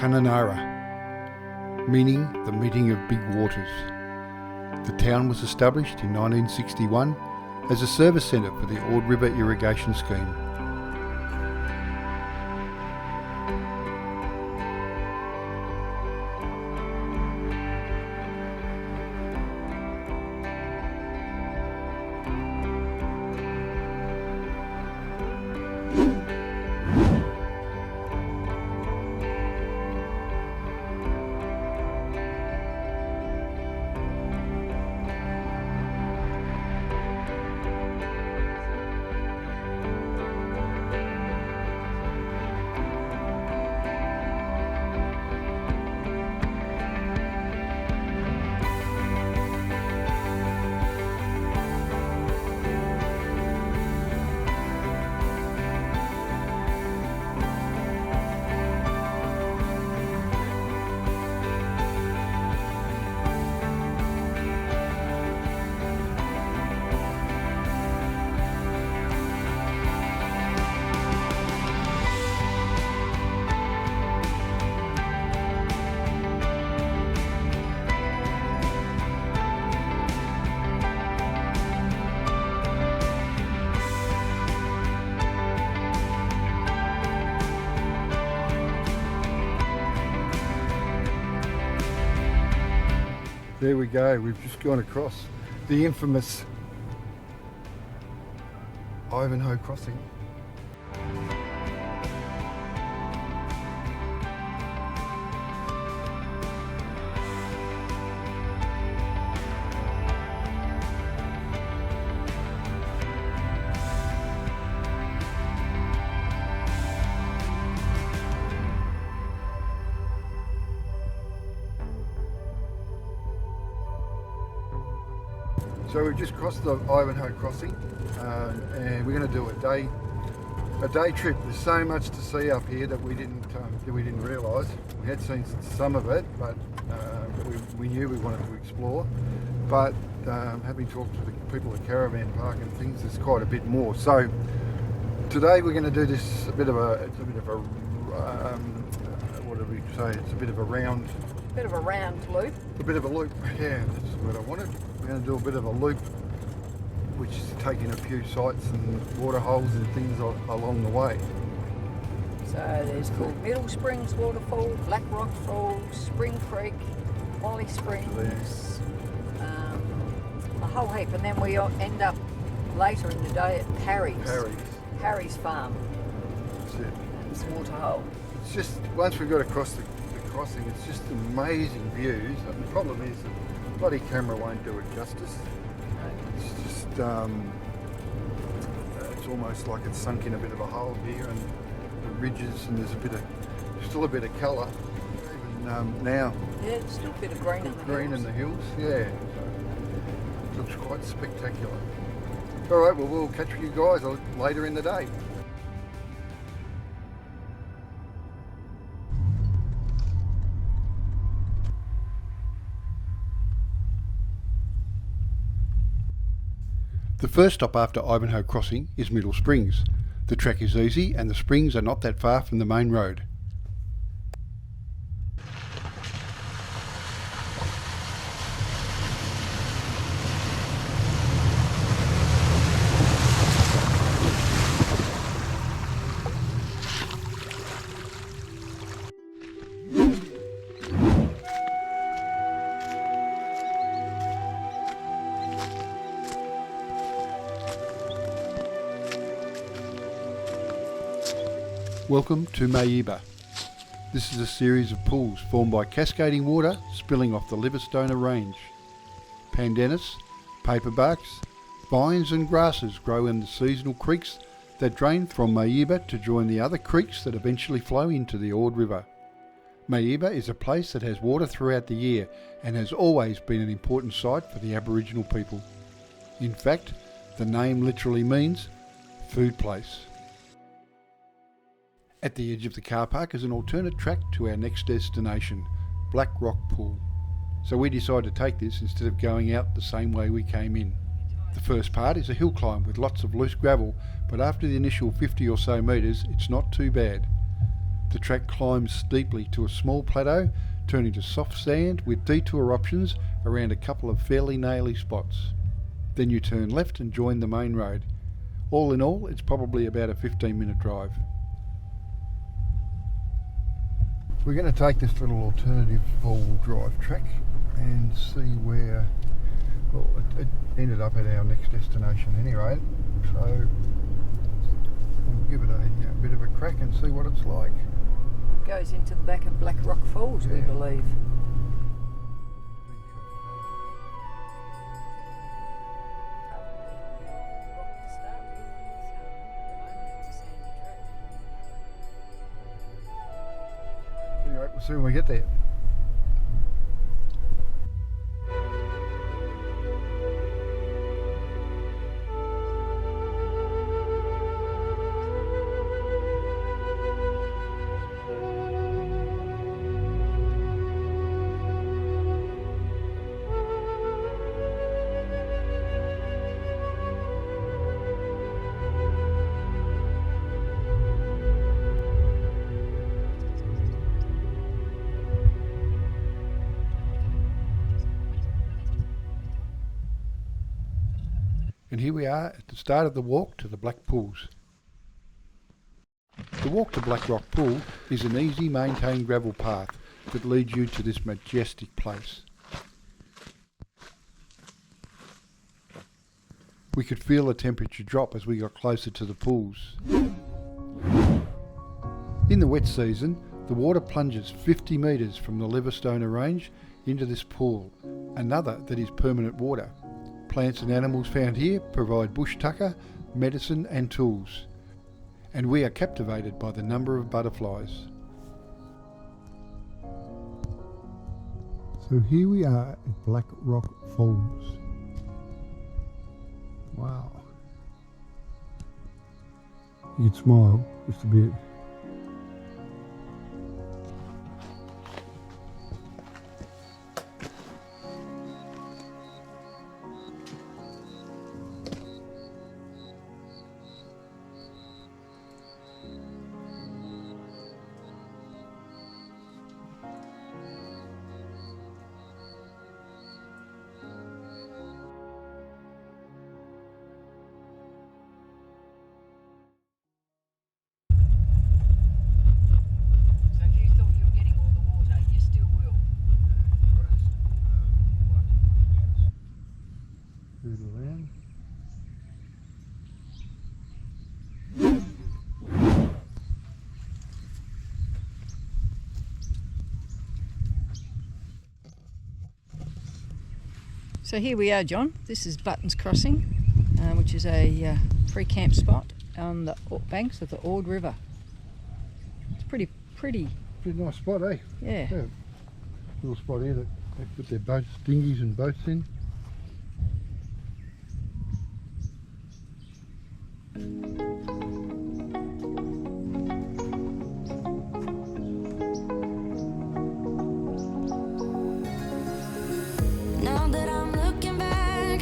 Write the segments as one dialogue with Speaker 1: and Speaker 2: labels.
Speaker 1: Kununarra, meaning the meeting of big waters. The town was established in 1961 as a service centre for the Ord River irrigation scheme. There we go, we've just gone across the infamous Ivanhoe Crossing. So we've just crossed the Ivanhoe Crossing, and we're going to do a day trip. There's so much to see up here that we didn't realise. We had seen some of it, but we knew we wanted to explore. But having talked to the people at Caravan Park and things, there's quite a bit more. So today we're going to do this what do we say? It's a bit of a round.
Speaker 2: Bit of a round loop.
Speaker 1: A bit of a loop, yeah, that's what I wanted. We're going to do a bit of a loop, which is taking a few sites and water holes and things along the way.
Speaker 2: So there's called Middle Springs Waterfall, Black Rock Falls, Spring Creek, Wally Springs, a whole heap, and then we end up later in the day at Parry's farm.
Speaker 1: That's it.
Speaker 2: It's waterhole.
Speaker 1: It's just, once we got across the crossing, it's just amazing views. And the problem is that the bloody camera won't do it justice. It's just, it's almost like it's sunk in a bit of a hole here, and the ridges, and there's still a bit of colour, even now.
Speaker 2: Yeah, there's still a bit of green in the hills.
Speaker 1: Green in the hills, yeah. So it looks quite spectacular. All right, well, we'll catch you guys later in the day. The first stop after Ivanhoe Crossing is Middle Springs. The trek is easy and the springs are not that far from the main road. Welcome to Maiba, This is a series of pools formed by cascading water spilling off the Livingstone Range. Pandanus, paperbarks, vines and grasses grow in the seasonal creeks that drain from Maiba to join the other creeks that eventually flow into the Ord River. Maiba is a place that has water throughout the year and has always been an important site for the Aboriginal people. In fact, the name literally means food place. At the edge of the car park is an alternate track to our next destination, Black Rock Pool. So we decided to take this instead of going out the same way we came in. The first part is a hill climb with lots of loose gravel, but after the initial 50 or so metres, it's not too bad. The track climbs steeply to a small plateau, turning to soft sand with detour options around a couple of fairly naily spots. Then you turn left and join the main road. All in all, it's probably about a 15-minute drive. We're going to take this little alternative four-wheel drive track and see where, well, it ended up at our next destination anyway, so we'll give it a bit of a crack and see what it's like.
Speaker 2: Goes into the back of Black Rock Falls, we believe.
Speaker 1: Anyway, we'll see when we get there. And here we are at the start of the walk to the Black Pools. The walk to Black Rock Pool is an easy maintained gravel path that leads you to this majestic place. We could feel the temperature drop as we got closer to the pools. In the wet season, the water plunges 50 metres from the Livingstone Range into this pool, another that is permanent water. Plants and animals found here provide bush tucker, medicine and tools. And we are captivated by the number of butterflies. So here we are at Black Rock Falls. Wow. You could smile just a bit. Around.
Speaker 2: So here we are, John. This is Buttons Crossing, which is a free camp spot on the banks of the Ord River. It's pretty
Speaker 1: Nice spot, eh?
Speaker 2: Yeah.
Speaker 1: Little spot here that they put their boats, dinghies and boats in.
Speaker 3: Now that I'm looking back,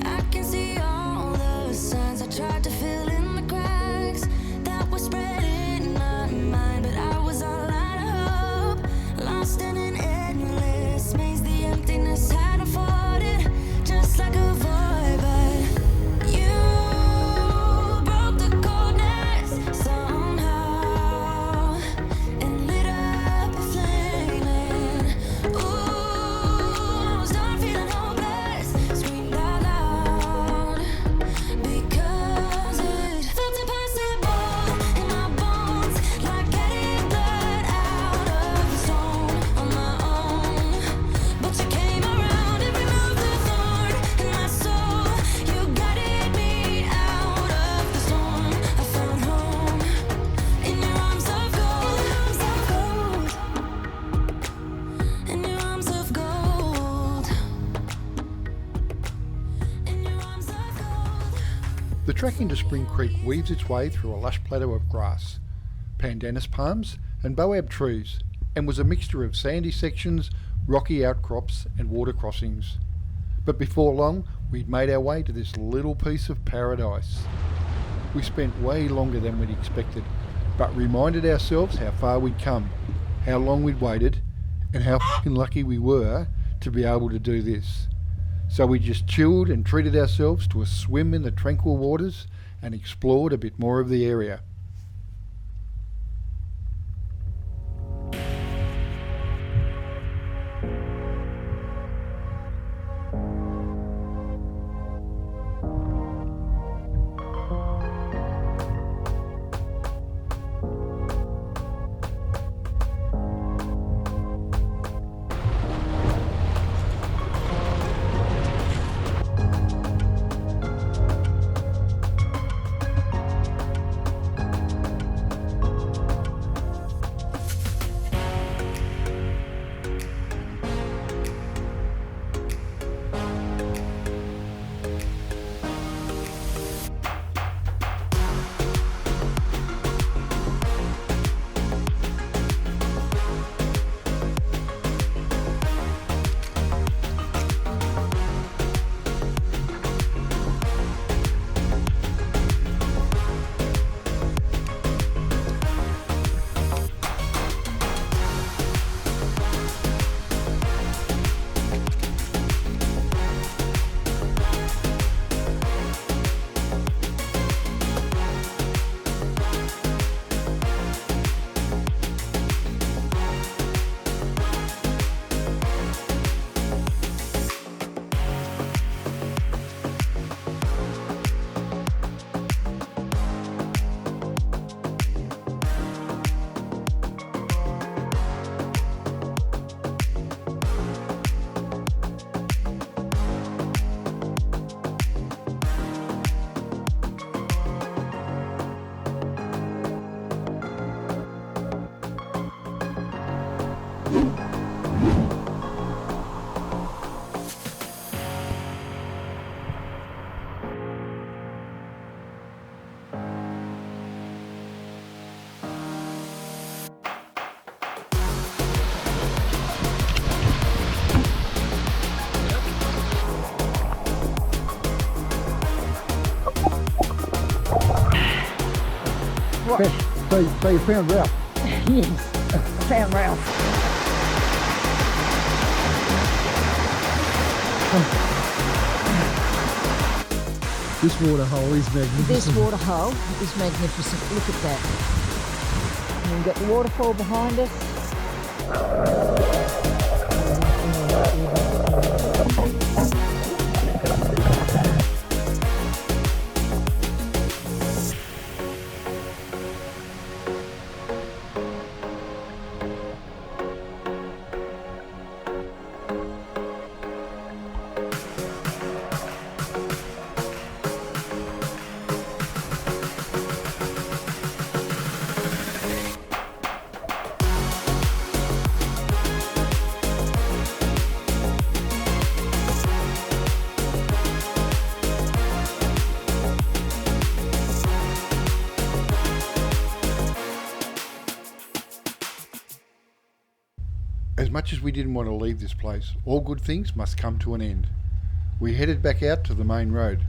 Speaker 3: I can see all the signs I tried to fill in the cracks that were spread in my mind, but I was all out of hope, lost in an endless maze. The emptiness had afforded
Speaker 4: track into Spring Creek weaves its way through a lush plateau of grass, pandanus palms and boab trees, and was a mixture of sandy sections, rocky outcrops and water crossings. But before long, we'd made our way to this little piece of paradise. We spent way longer than we'd expected, but reminded ourselves how far we'd come, how long we'd waited, and how fucking lucky we were to be able to do this. So we just chilled and treated ourselves to a swim in the tranquil waters and explored a bit more of the area.
Speaker 2: What?
Speaker 4: So you found Ralph?
Speaker 2: Yes, I found Ralph.
Speaker 4: This water hole is magnificent.
Speaker 2: This water hole is magnificent. Look at that. And we've got the waterfall behind us.
Speaker 4: As much as we didn't want to leave this place, all good things must come to an end. We headed back out to the main road,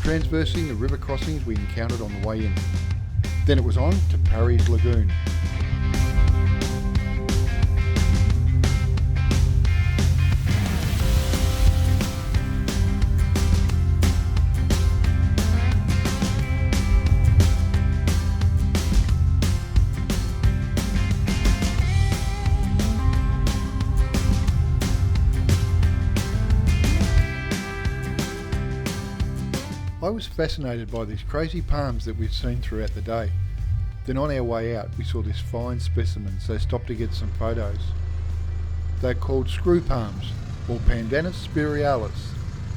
Speaker 4: transversing the river crossings we encountered on the way in. Then it was on to Parry's Lagoon. I was fascinated by these crazy palms that we'd seen throughout the day. Then on our way out we saw this fine specimen, so stopped to get some photos. They're called screw palms, or Pandanus spiralis.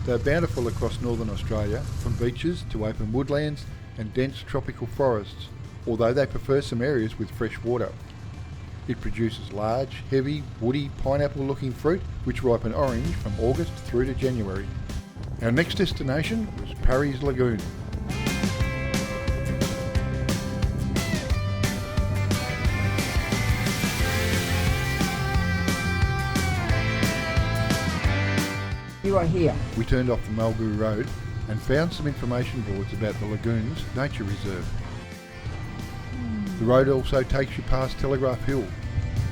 Speaker 4: They're bountiful across northern Australia, from beaches to open woodlands and dense tropical forests, although they prefer some areas with fresh water. It produces large, heavy, woody, pineapple-looking fruit which ripen orange from August through to January. Our next destination was Parry's Lagoon.
Speaker 2: You are here.
Speaker 4: We turned off the Mulgoo Road and found some information boards about the Lagoons Nature Reserve. The road also takes you past Telegraph Hill.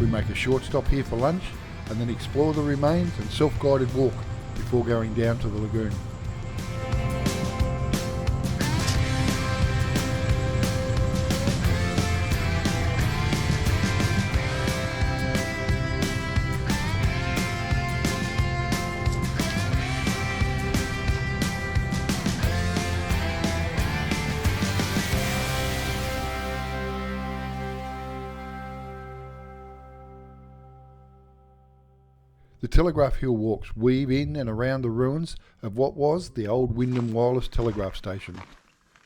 Speaker 4: We make a short stop here for lunch and then explore the remains and self-guided walk before going down to the lagoon. The Telegraph Hill walks weave in and around the ruins of what was the old Wyndham Wireless Telegraph Station,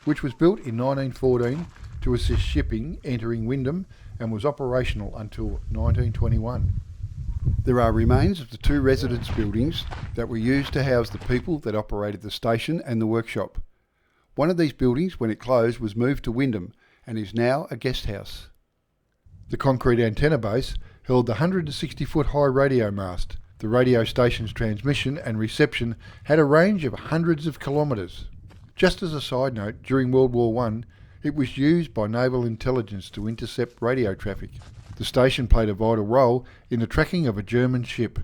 Speaker 4: which was built in 1914 to assist shipping entering Wyndham and was operational until 1921. There are remains of the two residence buildings that were used to house the people that operated the station and the workshop. One of these buildings, when it closed, was moved to Wyndham and is now a guest house. The concrete antenna base held the 160-foot high radio mast. The radio station's transmission and reception had a range of hundreds of kilometres. Just as a side note, during World War I, it was used by naval intelligence to intercept radio traffic. The station played a vital role in the tracking of a German ship.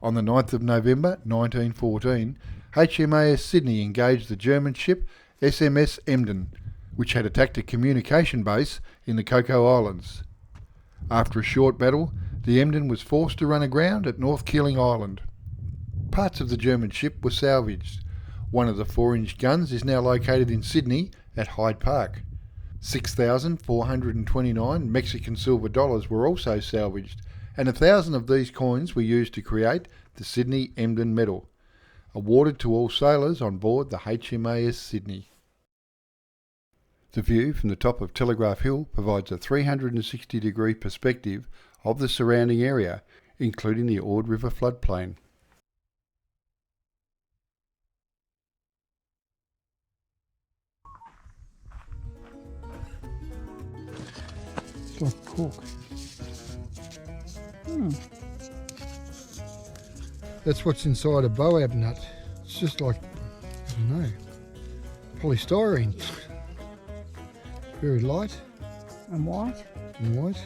Speaker 4: On the 9th of November 1914, HMAS Sydney engaged the German ship SMS Emden, which had attacked a communication base in the Cocoa Islands. After a short battle, the Emden was forced to run aground at North Keeling Island. Parts of the German ship were salvaged. One of the 4-inch guns is now located in Sydney at Hyde Park. 6,429 Mexican silver dollars were also salvaged, and 1,000 of these coins were used to create the Sydney Emden Medal, awarded to all sailors on board the HMAS Sydney. The view from the top of Telegraph Hill provides a 360-degree perspective of the surrounding area, including the Ord River floodplain.
Speaker 1: It's like cork. That's what's inside a boab nut. It's just like, I don't know, polystyrene. Very light.
Speaker 2: And white.
Speaker 1: And white.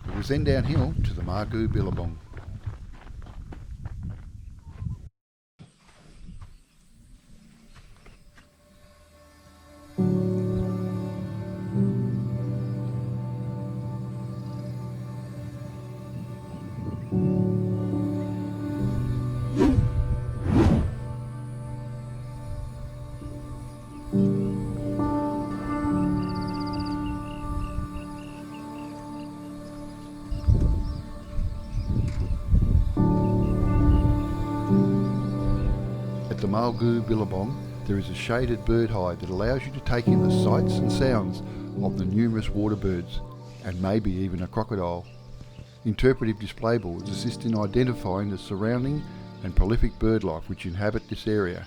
Speaker 4: It was then downhill to the Margoo Billabong. At the Margoo Billabong, there is a shaded bird hide that allows you to take in the sights and sounds of the numerous water birds, and maybe even a crocodile. Interpretive display boards assist in identifying the surrounding and prolific bird life which inhabit this area.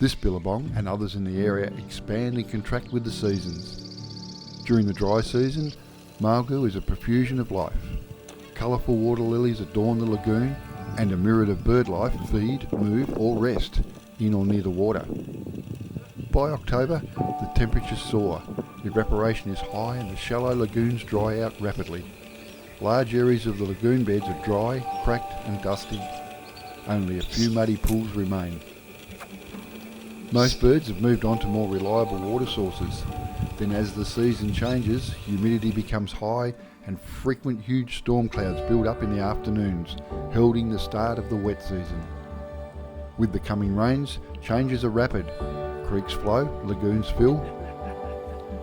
Speaker 4: This billabong and others in the area expand and contract with the seasons. During the dry season, Margoo is a profusion of life. Colourful water lilies adorn the lagoon, and a myriad of bird life feed, move or rest in or near the water. By October, the temperatures soar, evaporation is high and the shallow lagoons dry out rapidly. Large areas of the lagoon beds are dry, cracked and dusty. Only a few muddy pools remain. Most birds have moved on to more reliable water sources. Then as the season changes, humidity becomes high and frequent huge storm clouds build up in the afternoons, heralding the start of the wet season. With the coming rains, changes are rapid. Creeks flow, lagoons fill.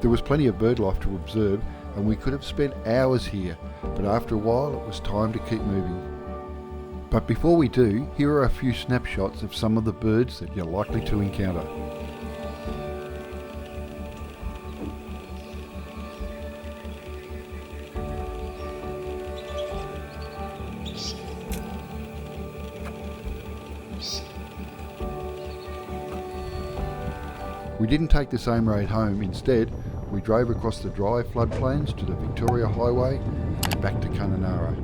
Speaker 4: There was plenty of bird life to observe, and we could have spent hours here, but after a while it was time to keep moving. But before we do, here are a few snapshots of some of the birds that you're likely to encounter. We didn't take the same road home. Instead, we drove across the dry floodplains to the Victoria Highway and back to Kununarra.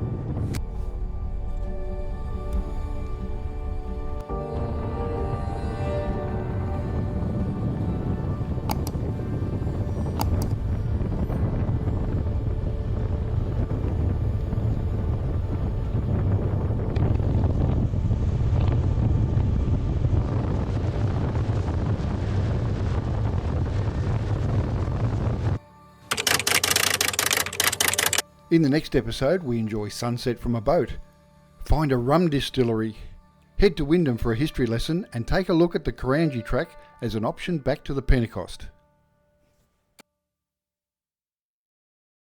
Speaker 4: In the next episode, we enjoy sunset from a boat, find a rum distillery, head to Wyndham for a history lesson, and take a look at the Karangi track as an option back to the Pentecost.